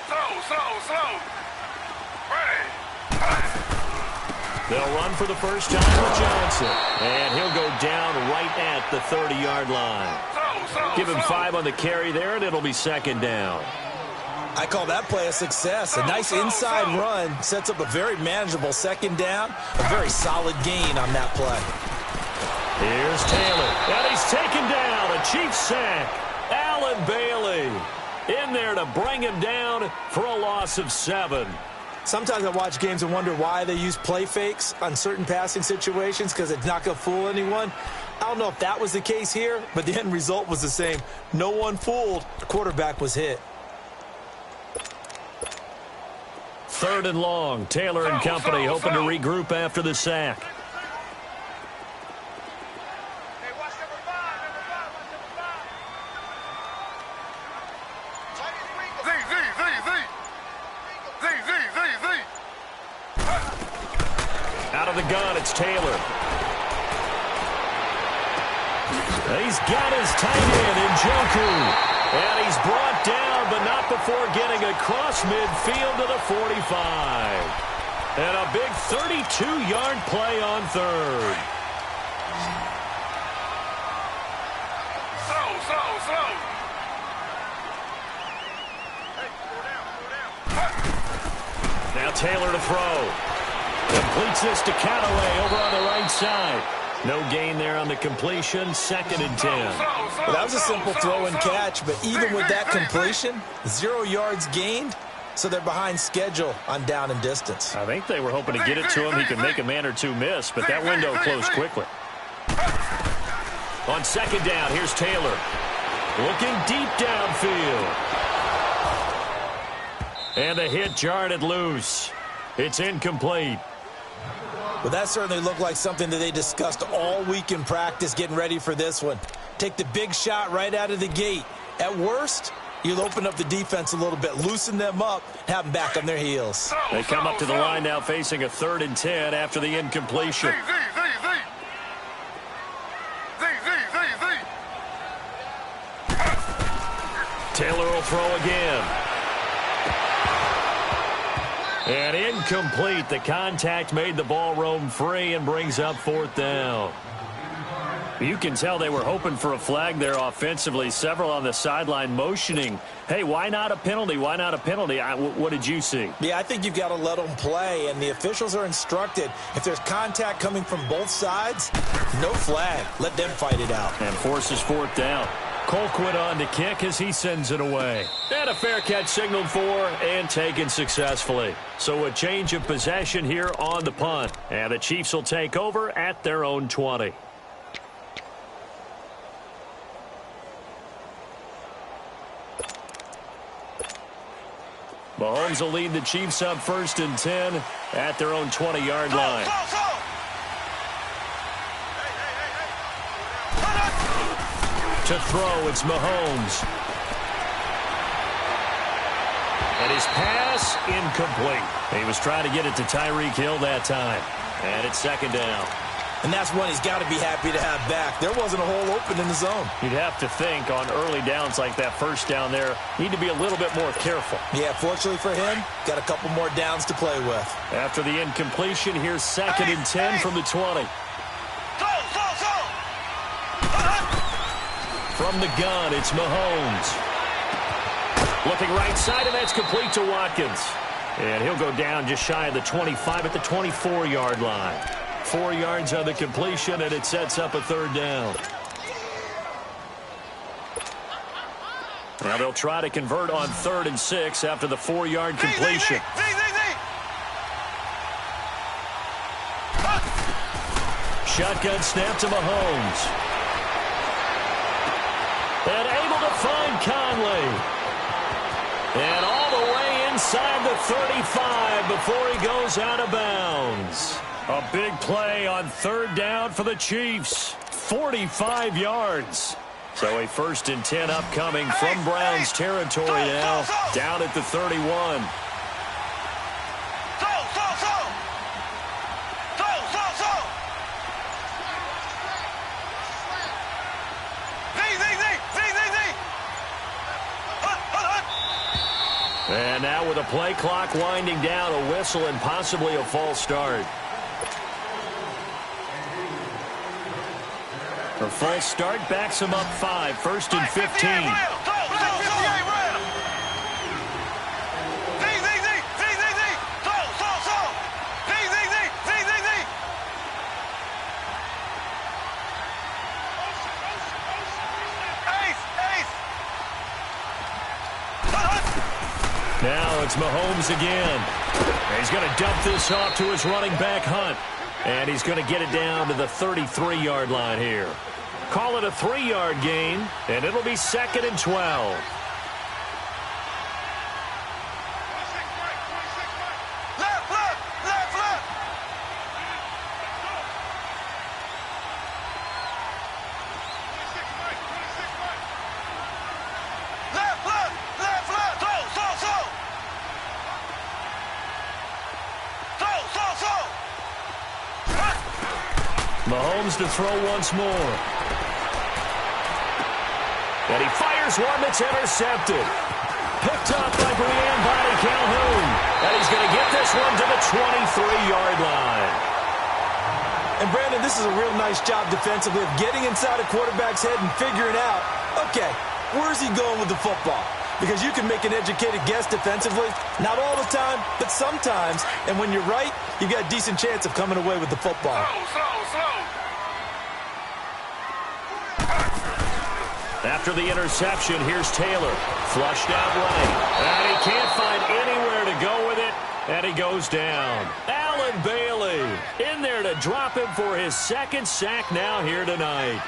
Slow. Ready. They'll run for the first time with Johnson. And he'll go down right at the 30-yard line. Give him 5 on the carry there, and it'll be second down. I call that play a success. A nice inside run sets up a very manageable second down. A very solid gain on that play. Here's Taylor. And he's taken down. A Chiefs sack. Allen Bailey in there to bring him down for a loss of 7. Sometimes I watch games and wonder why they use play fakes on certain passing situations because it's not going to fool anyone. I don't know if that was the case here, but the end result was the same. No one fooled. The quarterback was hit. 3rd and long. Taylor and company hoping to regroup after the sack. Out of the gun, it's Taylor. He's got his tight end in Njoku. And he's brought down, but not before getting across midfield to the 45. And a big 32-yard play on 3rd. Slow. Now Taylor to throw. Completes this to Callaway over on the right side. No gain there on the completion. 2nd and 10. Well, that was a simple throw and catch, but even with that completion, 0 yards gained, so they're behind schedule on down and distance. I think they were hoping to get it to him. He could make a man or two miss, but that window closed quickly. On 2nd down, here's Taylor. Looking deep downfield. And the hit jarred it loose. It's incomplete. Well, that certainly looked like something that they discussed all week in practice getting ready for this one. Take the big shot right out of the gate. At worst, you'll open up the defense a little bit, loosen them up, have them back on their heels. They come up to the line now facing a 3rd and 10 after the incompletion. Taylor will throw again. And incomplete. The contact made the ball roam free and brings up 4th down. You can tell they were hoping for a flag there offensively. Several on the sideline motioning. Hey, why not a penalty? Why not a penalty? What did you see? Yeah, I think you've got to let them play, and the officials are instructed. If there's contact coming from both sides, no flag. Let them fight it out. And forces 4th down. Colquitt on to kick as he sends it away. And a fair catch signaled for and taken successfully. So a change of possession here on the punt. And the Chiefs will take over at their own 20. Mahomes will lead the Chiefs up 1st and 10 at their own 20-yard line. To throw, it's Mahomes. And his pass, incomplete. He was trying to get it to Tyreek Hill that time. And it's 2nd down. And that's one he's got to be happy to have back. There wasn't a hole open in the zone. You'd have to think on early downs like that 1st down there, need to be a little bit more careful. Yeah, fortunately for him, got a couple more downs to play with. After the incompletion, here's 2nd and 10 from the 20. From the gun, it's Mahomes. Looking right side, and that's complete to Watkins. And he'll go down just shy of the 25 at the 24-yard line. 4 yards on the completion, and it sets up a 3rd down. Now they'll try to convert on 3rd and 6 after the 4-yard completion. Shotgun snap to Mahomes. And able to find Conley. And all the way inside the 35 before he goes out of bounds. A big play on 3rd down for the Chiefs. 45 yards. So a 1st and 10 upcoming from Browns territory now. Down at the 31. And now with a play clock winding down, a whistle and possibly a false start. A false start backs him up 5, 1st and 15. Now it's Mahomes again. He's going to dump this off to his running back, Hunt. And he's going to get it down to the 33-yard line here. Call it a 3-yard gain, and it'll be 2nd and 12. Mahomes to throw once more. And he fires one that's intercepted. Picked up by Body Calhoun. And he's going to get this one to the 23-yard line. And Brandon, this is a real nice job defensively of getting inside a quarterback's head and figuring out, okay, where's he going with the football? Because you can make an educated guess defensively, not all the time, but sometimes. And when you're right, you've got a decent chance of coming away with the football. Slow. After the interception, here's Taylor. Flushed out right. And he can't find anywhere to go with it. And he goes down. Allen Bailey in there to drop him for his 2nd sack now here tonight.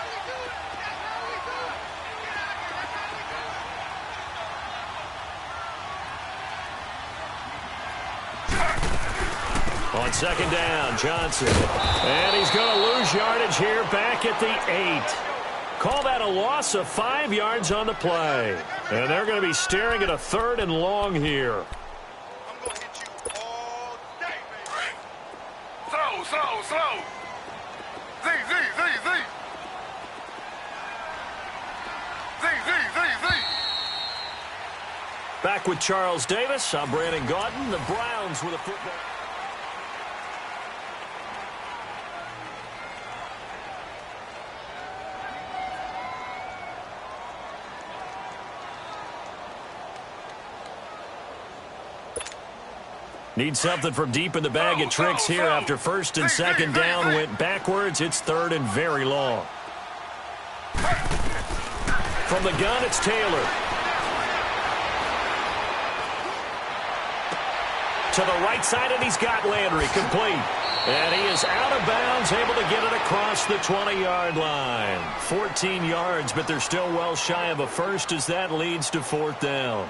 On 2nd down, Johnson. And he's going to lose yardage here back at the 8. Call that a loss of 5 yards on the play. And they're going to be staring at a 3rd and long here. I'm going to hit you all day, baby. Slow. Z. Back with Charles Davis. I'm Brandon Gaudin. The Browns with a football. Need something from deep in the bag of tricks here after 1st and 2nd down went backwards. It's 3rd and very long. From the gun, it's Taylor. To the right side, and he's got Landry complete. And he is out of bounds, able to get it across the 20-yard line. 14 yards, but they're still well shy of a first as that leads to 4th down.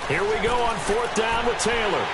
Here we go on 4th down with Taylor.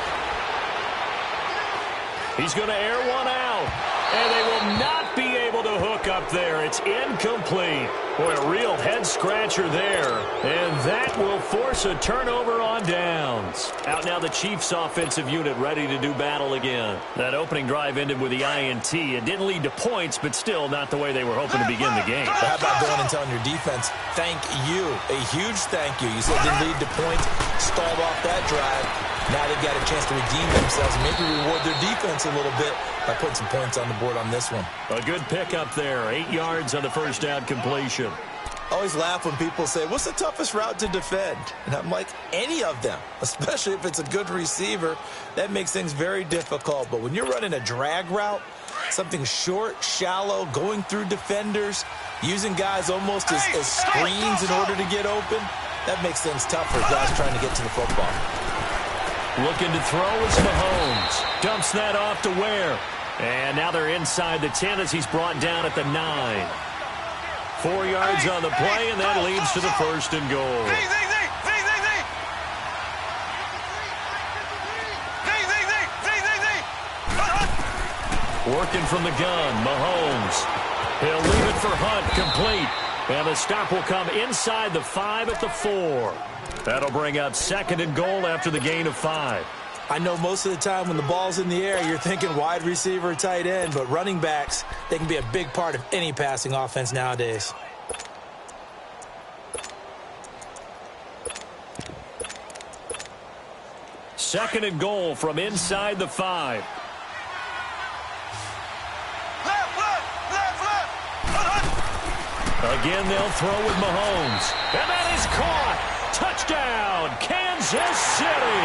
He's going to air one out. And they will not be able to hook up there. It's incomplete. Boy, a real head-scratcher there. And that will force a turnover on downs. Out now the Chiefs' offensive unit ready to do battle again. That opening drive ended with the INT. It didn't lead to points, but still not the way they were hoping to begin the game. But how about going and telling your defense, thank you, a huge thank you. You said it didn't lead to points, stalled off that drive. Now they've got a chance to redeem themselves and maybe reward their defense a little bit by putting some points on the board on this one. A good pickup there. 8 yards on the 1st down completion. I always laugh when people say, what's the toughest route to defend? And I'm like, any of them, especially if it's a good receiver. That makes things very difficult. But when you're running a drag route, something short, shallow, going through defenders, using guys almost as screens in order to get open, that makes things tougher. Guys trying to get to the football. Looking to throw is Mahomes. Dumps that off to Ware. And now they're inside the 10 as he's brought down at the 9. 4 yards on the play, and that leads to the 1st and goal. Working from the gun, Mahomes. Complete. And the stop will come inside the 5 at the 4. That'll bring up 2nd and goal after the gain of 5. I know most of the time when the ball's in the air, you're thinking wide receiver, tight end, but running backs, they can be a big part of any passing offense nowadays. Second and goal from inside the 5. Again, they'll throw with Mahomes. And that is caught. Touchdown, Kansas City.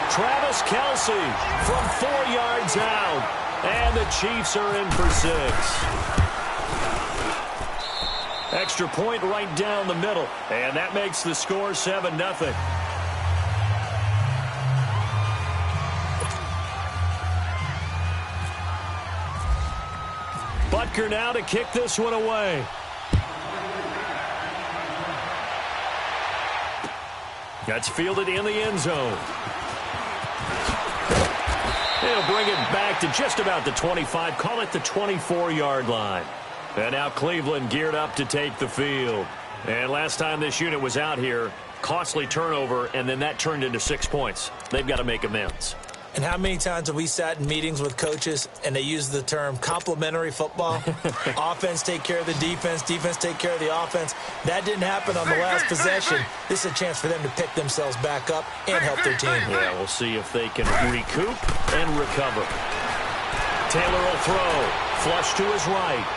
Travis Kelce from 4 yards out. And the Chiefs are in for 6. Extra point right down the middle. And that makes the score 7-0. Butker now to kick this one away. That's fielded in the end zone. He'll bring it back to just about the 25. Call it the 24-yard line. And now Cleveland geared up to take the field. And last time this unit was out here, costly turnover, and then that turned into 6 points. They've got to make amends. And how many times have we sat in meetings with coaches and they use the term complementary football? Offense take care of the defense, defense take care of the offense. That didn't happen on the last possession. This is a chance for them to pick themselves back up and help their team. Yeah, we'll see if they can recoup and recover. Taylor will throw. Flush to his right.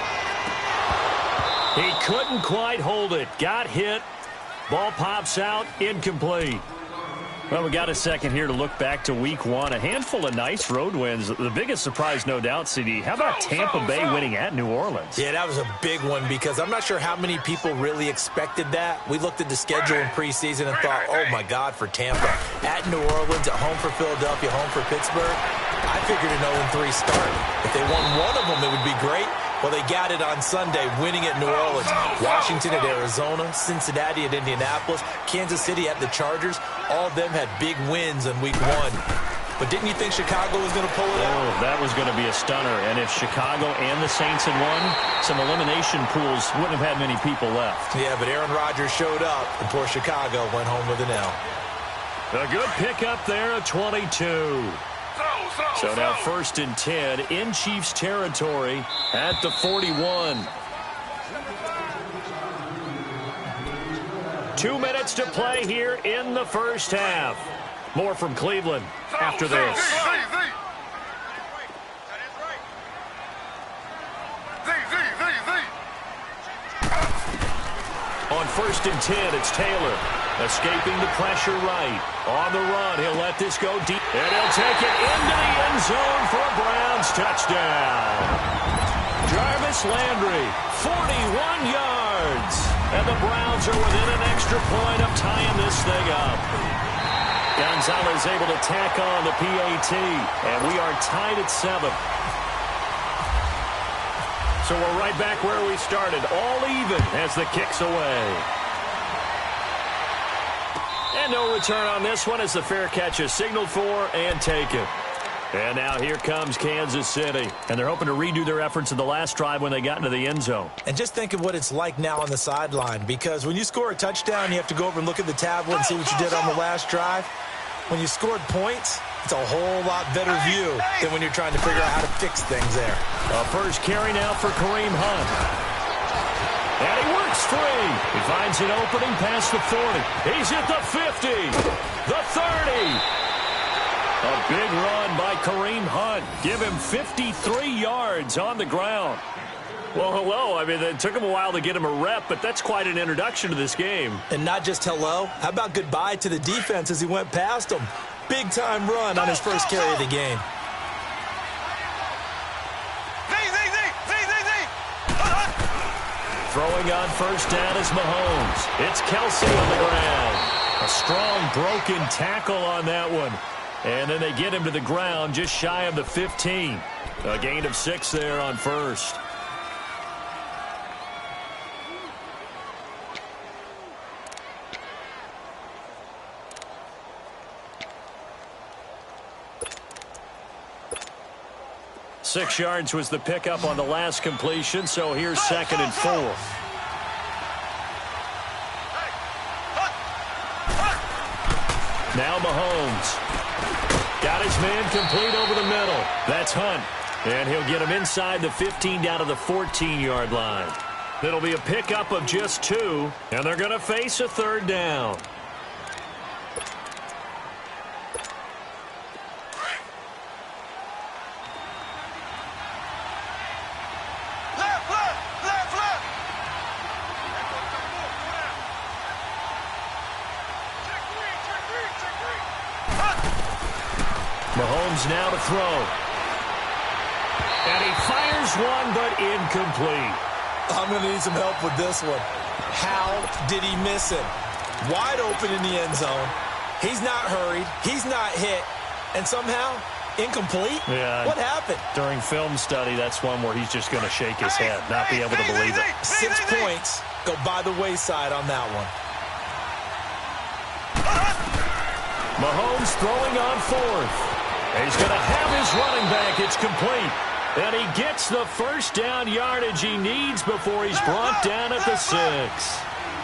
He couldn't quite hold it. Got hit. Ball pops out. Incomplete. Well, we got a second here to look back to week 1. A handful of nice road wins. The biggest surprise, no doubt, CD. How about Tampa Bay winning at New Orleans? Yeah, that was a big one because I'm not sure how many people really expected that. We looked at the schedule in preseason and thought, oh, my God, for Tampa. At New Orleans, at home for Philadelphia, home for Pittsburgh. I figured an 0-3 start. If they won one of them, it would be great. Well, they got it on Sunday, winning at New Orleans, Washington at Arizona, Cincinnati at Indianapolis, Kansas City at the Chargers. All of them had big wins in week 1. But didn't you think Chicago was going to pull it out? Oh, that was going to be a stunner. And if Chicago and the Saints had won, some elimination pools wouldn't have had many people left. Yeah, but Aaron Rodgers showed up, and poor Chicago went home with an L. A good pickup there at 22. So now 1st and 10 in Chiefs territory at the 41. 2 minutes to play here in the first half. More from Cleveland after this. On 1st and 10, it's Taylor. Escaping the pressure right. On the run, he'll let this go deep. And he'll take it into the end zone for a Browns touchdown. Jarvis Landry, 41 yards. And the Browns are within an extra point of tying this thing up. Gonzalez able to tack on the PAT. And we are tied at 7. So we're right back where we started. All even as the kick's away. And no return on this one as the fair catch is signaled for and taken. And now here comes Kansas City. And they're hoping to redo their efforts in the last drive when they got into the end zone. And just think of what it's like now on the sideline. Because when you score a touchdown, you have to go over and look at the tablet and see what you did on the last drive. When you scored points, it's a whole lot better view than when you're trying to figure out how to fix things there. A first carry now for Kareem Hunt. And he works free. He finds an opening past the 40. He's at the 50. The 30. A big run by Kareem Hunt. Give him 53 yards on the ground. Well, hello. I mean, it took him a while to get him a rep, but that's quite an introduction to this game. And not just hello. How about goodbye to the defense as he went past him? Big-time run on his first carry of the game. Throwing on first down is Mahomes. It's Kelce on the ground. A strong broken tackle on that one. And then they get him to the ground just shy of the 15. A gain of 6 there on first. 6 yards was the pickup on the last completion, so here's 2nd and 4. Now Mahomes. Got his man complete over the middle. That's Hunt. And he'll get him inside the 15 down to the 14-yard line. It'll be a pickup of just 2, and they're going to face a 3rd down. Mahomes now to throw. And he fires one, but incomplete. I'm going to need some help with this one. How did he miss him? Wide open in the end zone. He's not hurried. He's not hit. And somehow, incomplete? Yeah. What happened? During film study, that's one where he's just going to shake his head, not be able to believe it. 6 points go by the wayside on that one. Mahomes throwing on 4th. He's going to have his running back. It's complete. And he gets the first down yardage he needs before he's brought down at the 6.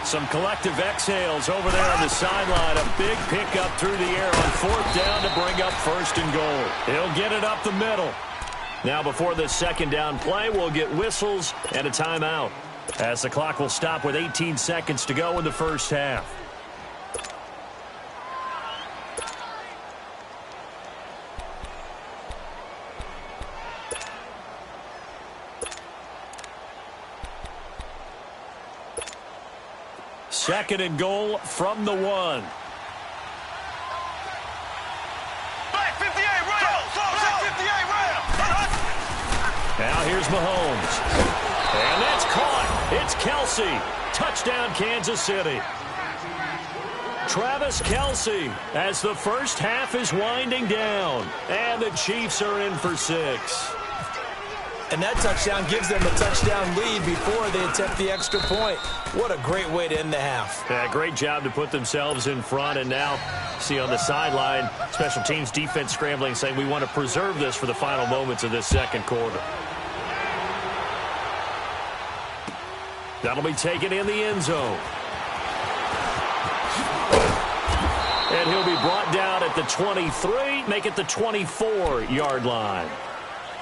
Some collective exhales over there on the sideline. A big pickup through the air on 4th down to bring up 1st and goal. He'll get it up the middle. Now before this 2nd down play, we'll get whistles and a timeout, as the clock will stop with 18 seconds to go in the first half. Second and goal from the 1. Black 58 round. Black 58 round. Now here's Mahomes. And that's caught. It's Kelce. Touchdown, Kansas City. Travis Kelce as the first half is winding down. And the Chiefs are in for 6. And that touchdown gives them a touchdown lead before they attempt the extra point. What a great way to end the half. Yeah, great job to put themselves in front. And now, see on the sideline, special teams defense scrambling, saying we want to preserve this for the final moments of this 2nd quarter. That'll be taken in the end zone. And he'll be brought down at the 23, make it the 24-yard line.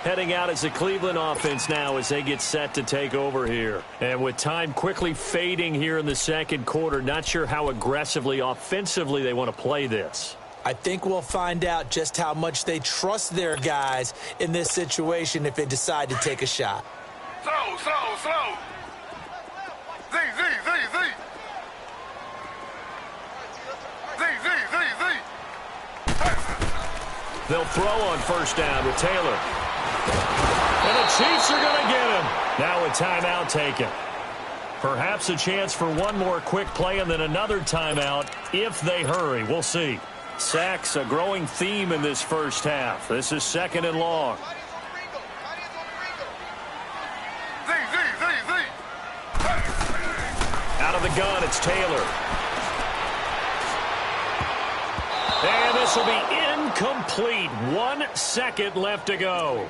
Heading out as the Cleveland offense now as they get set to take over here. And with time quickly fading here in the 2nd quarter, not sure how aggressively, offensively they want to play this. I think we'll find out just how much they trust their guys in this situation if they decide to take a shot. Slow. Z. They'll throw on 1st down with Taylor. And the Chiefs are going to get him. Now a timeout taken. Perhaps a chance for one more quick play and then another timeout if they hurry. We'll see. Sacks, a growing theme in this first half. This is 2nd and long. Out of the gun, it's Taylor. And this will be incomplete. 1 second left to go.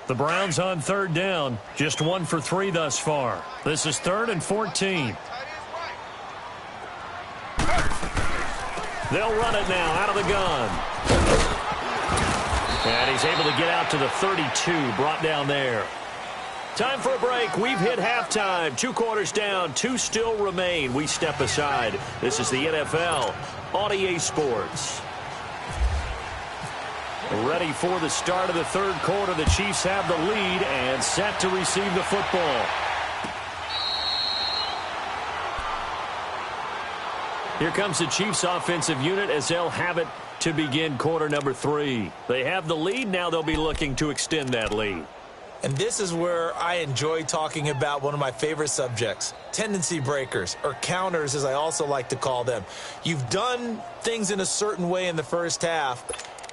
The Browns on 3rd down. Just 1 for 3 thus far. This is 3rd and 14. They'll run it now out of the gun. And he's able to get out to the 32, brought down there. Time for a break. We've hit halftime. 2 quarters down, 2 still remain. We step aside. This is the NFL on EA Sports. Ready for the start of the 3rd quarter. The Chiefs have the lead and set to receive the football. Here comes the Chiefs offensive unit as they'll have it to begin quarter number 3. They have the lead. Now they'll be looking to extend that lead. And this is where I enjoy talking about one of my favorite subjects, tendency breakers, or counters as I also like to call them. You've done things in a certain way in the first half,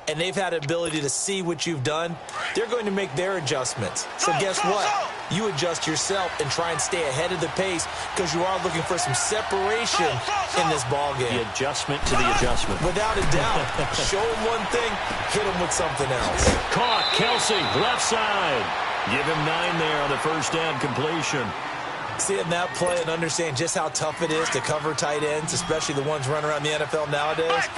and they've had the ability to see what you've done. They're going to make their adjustments. So guess what? You adjust yourself and try and stay ahead of the pace because you are looking for some separation in this ballgame. The adjustment to the adjustment. Without a doubt. Show them one thing, hit them with something else. Caught, Kelsey, left side. Give him 9 there on the first down completion. Seeing that play and understand just how tough it is to cover tight ends, especially the ones running around the NFL nowadays,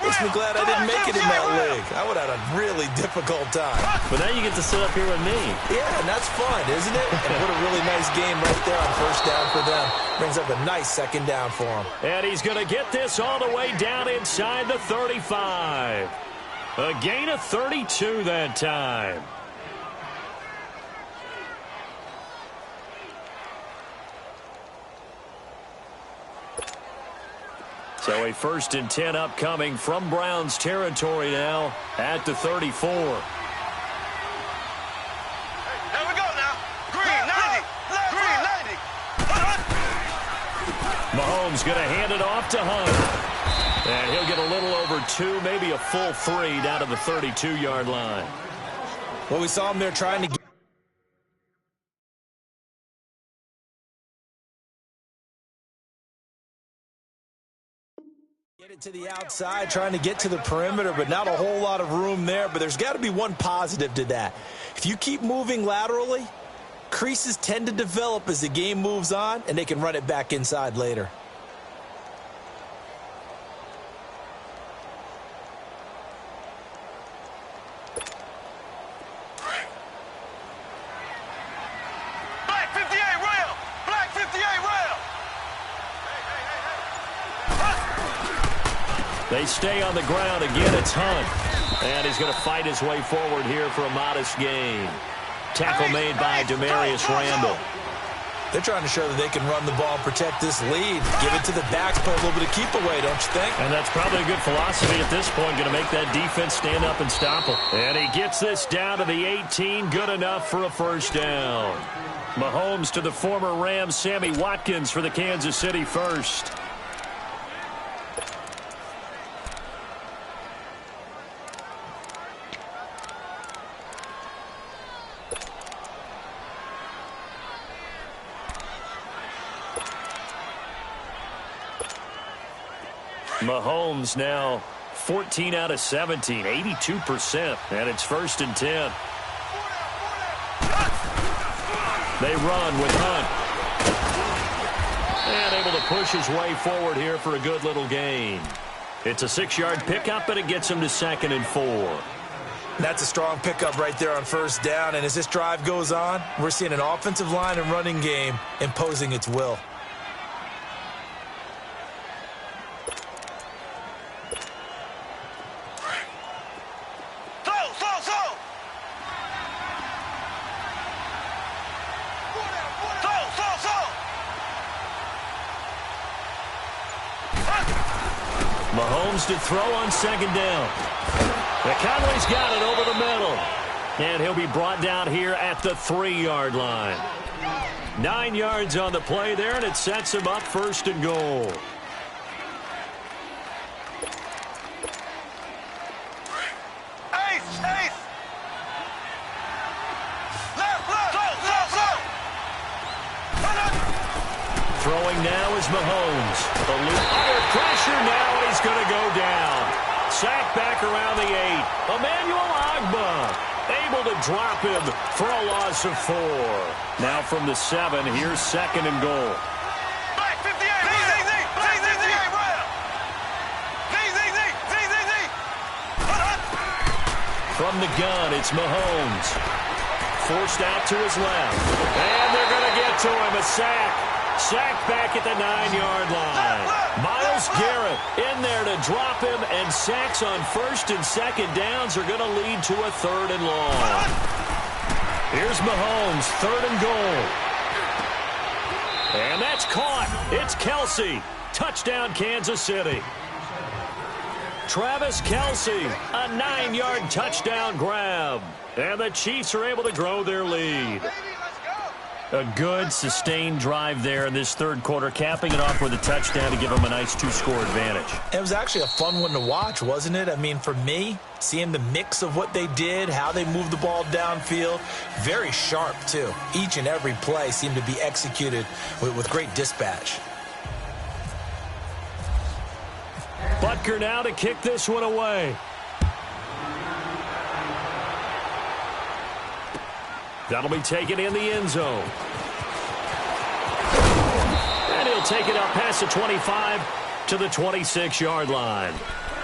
makes me glad I didn't make it in that league. I would have had a really difficult time. But now you get to sit up here with me. Yeah, and that's fun, isn't it? And what a really nice game right there on first down for them. Brings up a nice second down for them. And he's going to get this all the way down inside the 35. A gain of 32 that time. So a 1st and 10 upcoming from Browns territory now at the 34. There we go now. Green, 90. Green, 90. Mahomes going to hand it off to Hunt. And he'll get a little over 2, maybe a full 3 down to the 32-yard line. Well, we saw him there trying to get it to the outside, trying to get to the perimeter, but not a whole lot of room there. But there's got to be one positive to that. If you keep moving laterally, creases tend to develop as the game moves on, and they can run it back inside later. Black 58 rail. Black 58 rail. They stay on the ground. Again, it's Hunt. And he's going to fight his way forward here for a modest gain. Tackle made by Demarius Randall. They're trying to show that they can run the ball and protect this lead. Give it to the backs, play a little bit of keep away, don't you think? And that's probably a good philosophy at this point. Going to make that defense stand up and stop him. And he gets this down to the 18. Good enough for a first down. Mahomes to the former Rams, Sammy Watkins for the Kansas City first. Mahomes now 14 out of 17, 82%, and it's 1st and 10. They run with Hunt. And able to push his way forward here for a good little gain. It's a 6-yard pickup, but it gets him to 2nd and 4. That's a strong pickup right there on first down, and as this drive goes on, we're seeing an offensive line and running game imposing its will. Mahomes to throw on 2nd down. Conley's got it over the middle. And he'll be brought down here at the 3-yard line. 9 yards on the play there, and it sets him up 1st and goal. Throwing now is Mahomes. Under pressure now, and he's going to go down. Sacked back around the 8. Emmanuel Ogbah able to drop him for a loss of 4. Now from the 7, here's 2nd and goal. Black 58. From the gun, it's Mahomes. Forced out to his left. And they're going to get to him. A sack. Sacked back at the 9-yard line. Myles Garrett in there to drop him, and sacks on 1st and 2nd downs are going to lead to a 3rd and long. Here's Mahomes, 3rd and goal. And that's caught. It's Kelsey. Touchdown, Kansas City. Travis Kelce, a 9-yard touchdown grab. And the Chiefs are able to grow their lead. A good, sustained drive there in this third quarter, capping it off with a touchdown to give them a nice 2-score advantage. It was actually a fun one to watch, wasn't it? I mean, for me, seeing the mix of what they did, how they moved the ball downfield, very sharp, too. Each and every play seemed to be executed with great dispatch. Butker now to kick this one away. That'll be taken in the end zone. And he'll take it out past the 25 to the 26-yard line.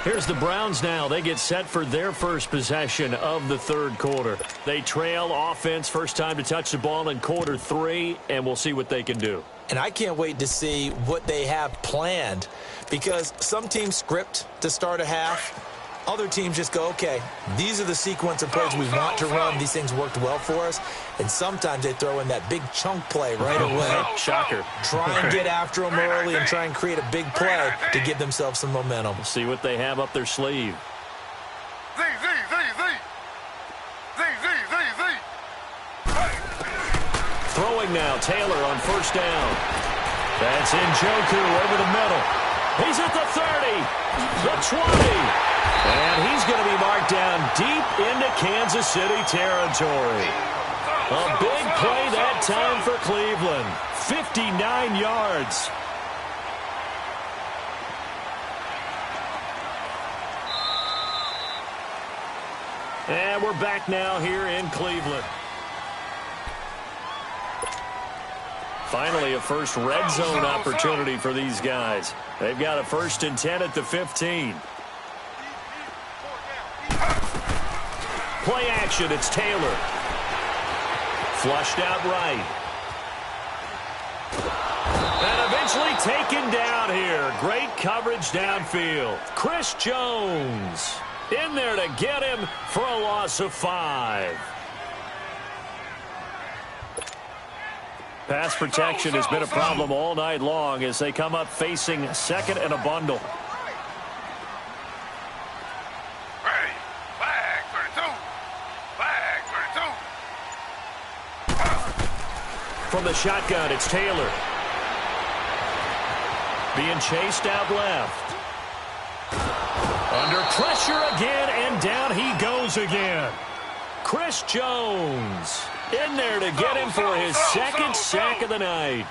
Here's the Browns now. They get set for their first possession of the third quarter. They trail offense, first time to touch the ball in quarter 3, and we'll see what they can do. And I can't wait to see what they have planned, because some teams script to start a half. Other teams just go, okay, these are the sequence of plays we want to run. These things worked well for us. And sometimes they throw in that big chunk play right away. Shocker. Try and get after them early and try and create a big play to give themselves some momentum. We'll see what they have up their sleeve. Throwing now, Taylor on first down. That's Njoku over the middle. He's at the 30, the 20. And he's going to be marked down deep into Kansas City territory. A big play that time for Cleveland. 59 yards. And we're back now here in Cleveland. Finally, a first red zone opportunity for these guys. They've got a 1st and 10 at the 15. Play action, it's Taylor. Flushed out right. And eventually taken down here. Great coverage downfield. Chris Jones in there to get him for a loss of 5. Pass protection has been a problem all night long as they come up facing second and a bundle. From the shotgun, it's Taylor. Being chased out left. Under pressure again, and down he goes again. Chris Jones in there to get him for his second sack of the night.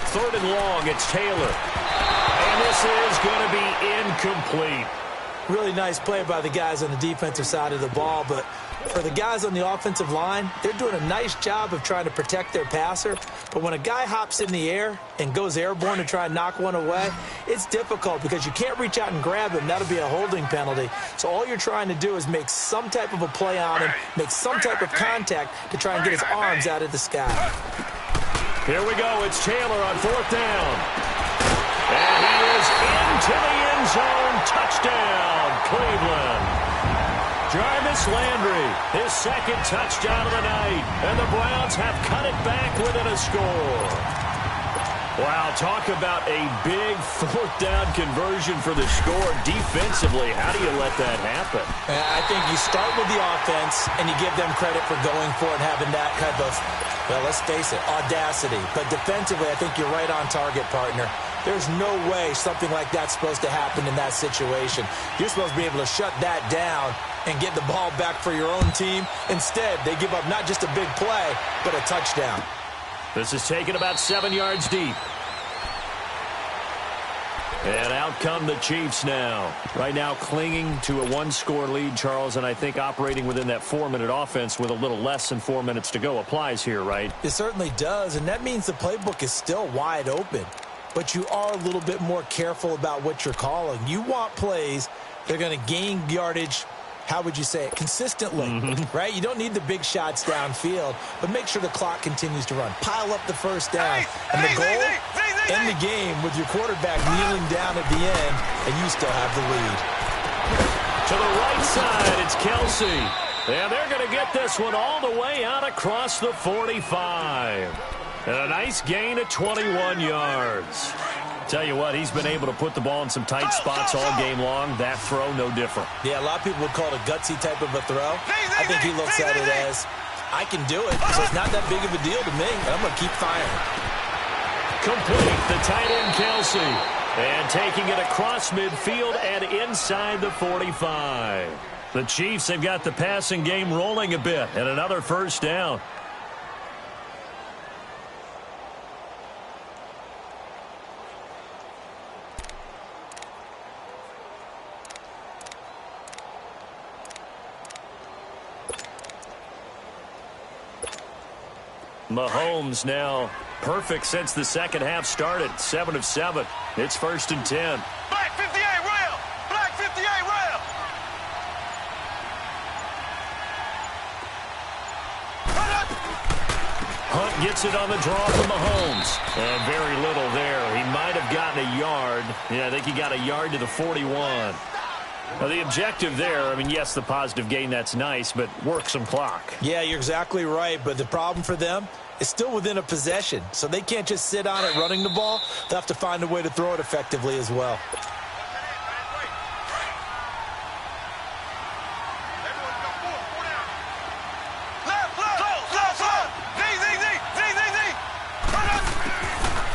Third and long, it's Taylor. And this is going to be incomplete. Really nice play by the guys on the defensive side of the ball, but for the guys on the offensive line, they're doing a nice job of trying to protect their passer. But when a guy hops in the air and goes airborne to try and knock one away, it's difficult because you can't reach out and grab him. That'll be a holding penalty. So all you're trying to do is make some type of a play on him, make some type of contact to try and get his arms out of the sky. Here we go. It's Taylor on 4th down. And he is into the end zone. Touchdown, Cleveland. Jarvis Landry, his second touchdown of the night. And the Browns have cut it back within a score. Wow, talk about a big 4th down conversion for the score. Defensively, how do you let that happen? I think you start with the offense, and you give them credit for going for it and having that kind of, well, let's face it, audacity. But defensively, I think you're right on target, partner. There's no way something like that's supposed to happen in that situation. You're supposed to be able to shut that down and get the ball back for your own team. Instead, they give up not just a big play, but a touchdown. This is taken about 7 yards deep. And out come the Chiefs now. Right now clinging to a 1-score lead, Charles, and I think operating within that 4-minute offense with a little less than 4 minutes to go applies here, right? It certainly does, and that means the playbook is still wide open. But you are a little bit more careful about what you're calling. You want plays that are going to gain yardage, how would you say it, consistently, right? You don't need the big shots downfield, but make sure the clock continues to run. Pile up the first down. And the goal, end the game with your quarterback kneeling down at the end, and you still have the lead. To the right side, it's Kelce. And they're going to get this one all the way out across the 45. And a nice gain of 21 yards. Tell you what, he's been able to put the ball in some tight spots all game long. That throw, no different. Yeah, a lot of people would call it a gutsy type of a throw. I think he looks at it as, I can do it, so it's not that big of a deal to me, and I'm going to keep firing. Complete, the tight end, Kelsey. And taking it across midfield and inside the 45. The Chiefs have got the passing game rolling a bit, and another first down. Mahomes now perfect since the second half started. 7 of 7. It's 1st and 10. Black 58 rail! Black 58 rail! Hunt gets it on the draw from Mahomes. And very little there. He might have gotten a yard. Yeah, I think he got a yard to the 41. Now, the objective there, I mean, yes, the positive gain, that's nice, but work some clock. Yeah, you're exactly right, but the problem for them is still within a possession, so they can't just sit on it running the ball. They'll have to find a way to throw it effectively as well.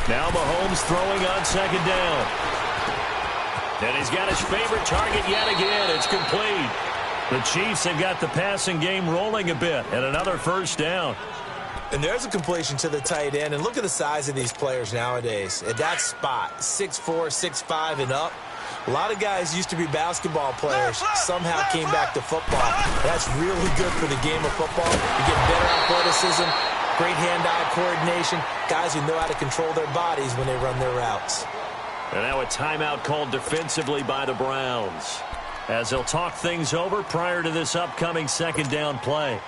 Now Mahomes throwing on second down. And he's got his favorite target yet again. It's complete. The Chiefs have got the passing game rolling a bit, and another first down. And there's a completion to the tight end. And look at the size of these players nowadays. At that spot, 6'4", 6'5", and up. A lot of guys used to be basketball players, somehow came back to football. That's really good for the game of football. You get better athleticism, great hand-eye coordination, guys who know how to control their bodies when they run their routes. And now a timeout called defensively by the Browns, as they'll talk things over prior to this upcoming second down play.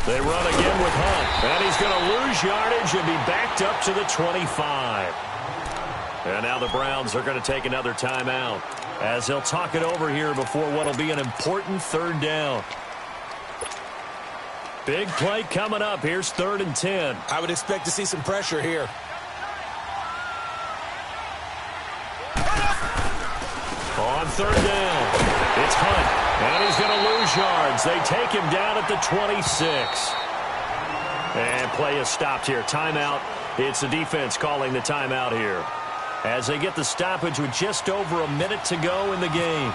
They run again with Hunt, and he's going to lose yardage and be backed up to the 25. And now the Browns are going to take another timeout as they'll talk it over here before what will be an important third down. Big play coming up. Here's 3rd and 10. I would expect to see some pressure here. On 3rd down, it's Hunt, and he's going to lose yards. They take him down at the 26. And play is stopped here. Timeout. It's the defense calling the timeout here, as they get the stoppage with just over a minute to go in the game.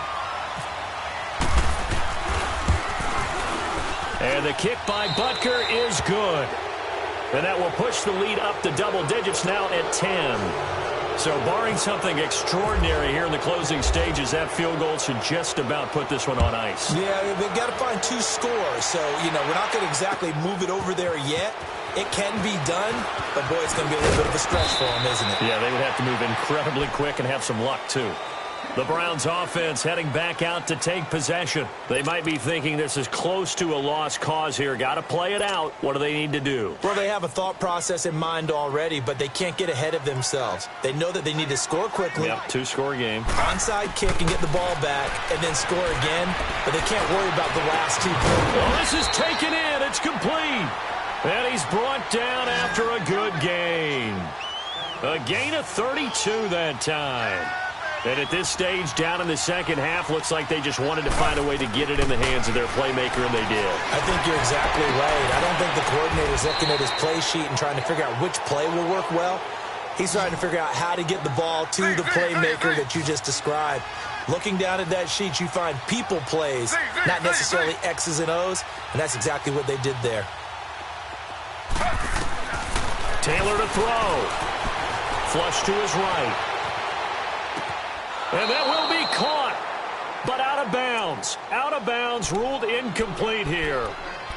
And the kick by Butker is good. And that will push the lead up to double digits now at 10. So barring something extraordinary here in the closing stages, that field goal should just about put this one on ice. Yeah, they've got to find 2 scores. So, we're not going to exactly move it over there yet. It can be done, but, boy, it's going to be a little bit of a stretch for them, isn't it? Yeah, they would have to move incredibly quick and have some luck, too. The Browns offense heading back out to take possession. They might be thinking this is close to a lost cause here. Got to play it out. What do they need to do? Well, they have a thought process in mind already, but they can't get ahead of themselves. They know that they need to score quickly. Yep, 2-score game. Onside kick and get the ball back and then score again, but they can't worry about the last 2 plays. Well, this is taken in. It's complete. And he's brought down after a good gain. A gain of 32 that time. And at this stage, down in the second half, looks like they just wanted to find a way to get it in the hands of their playmaker, and they did. I think you're exactly right. I don't think the coordinator's looking at his play sheet and trying to figure out which play will work well. He's trying to figure out how to get the ball to the playmaker that you just described. Looking down at that sheet, you find people plays, not necessarily X's and O's, and that's exactly what they did there. Taylor to throw. Flush to his right. And that will be caught, but out of bounds. Out of bounds, ruled incomplete here.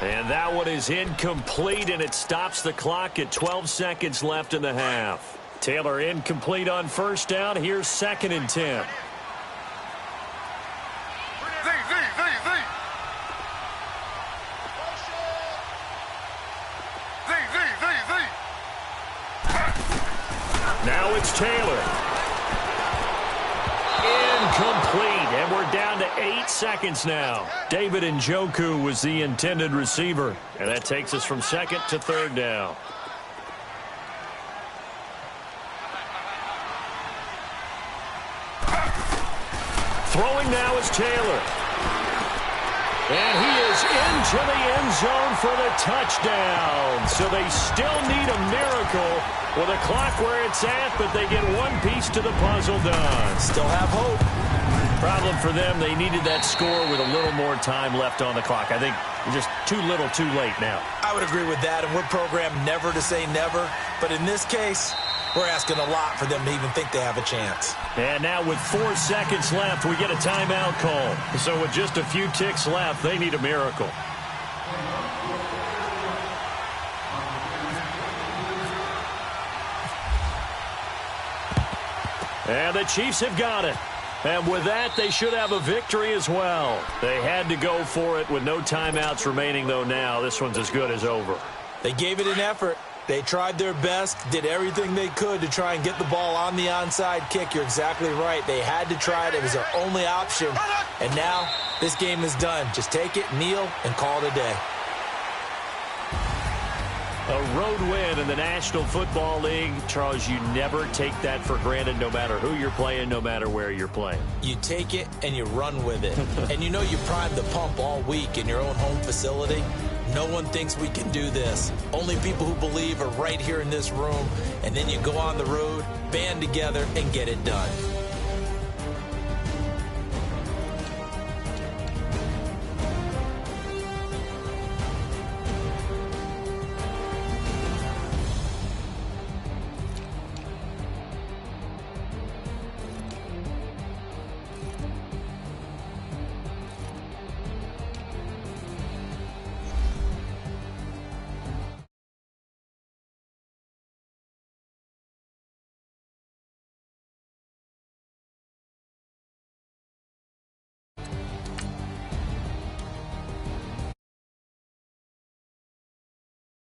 And that one is incomplete, and it stops the clock at 12 seconds left in the half. Taylor incomplete on first down. Here's 2nd and 10. Now it's Taylor. seconds now. David Njoku was the intended receiver, and that takes us from second to third down. Throwing now is Taylor. And he is into the end zone for the touchdown. So they still need a miracle with a clock where it's at, but they get one piece to the puzzle done. Still have hope. Problem for them, they needed that score with a little more time left on the clock. I think just too little too late now. I would agree with that, and we're programmed never to say never. But in this case, we're asking a lot for them to even think they have a chance. And now with 4 seconds left, we get a timeout call. So with just a few ticks left, they need a miracle. And the Chiefs have got it. And with that, they should have a victory as well. They had to go for it with no timeouts remaining, though now. This one's as good as over. They gave it an effort. They tried their best, did everything they could to try and get the ball on the onside kick. You're exactly right. They had to try it. It was their only option. And now this game is done. Just take it, kneel, and call it a day. A road win in the National Football League. Charles, you never take that for granted no matter who you're playing, no matter where you're playing. You take it and you run with it. And you know you primed the pump all week in your own home facility. No one thinks we can do this. Only people who believe are right here in this room. And then you go on the road, band together, and get it done.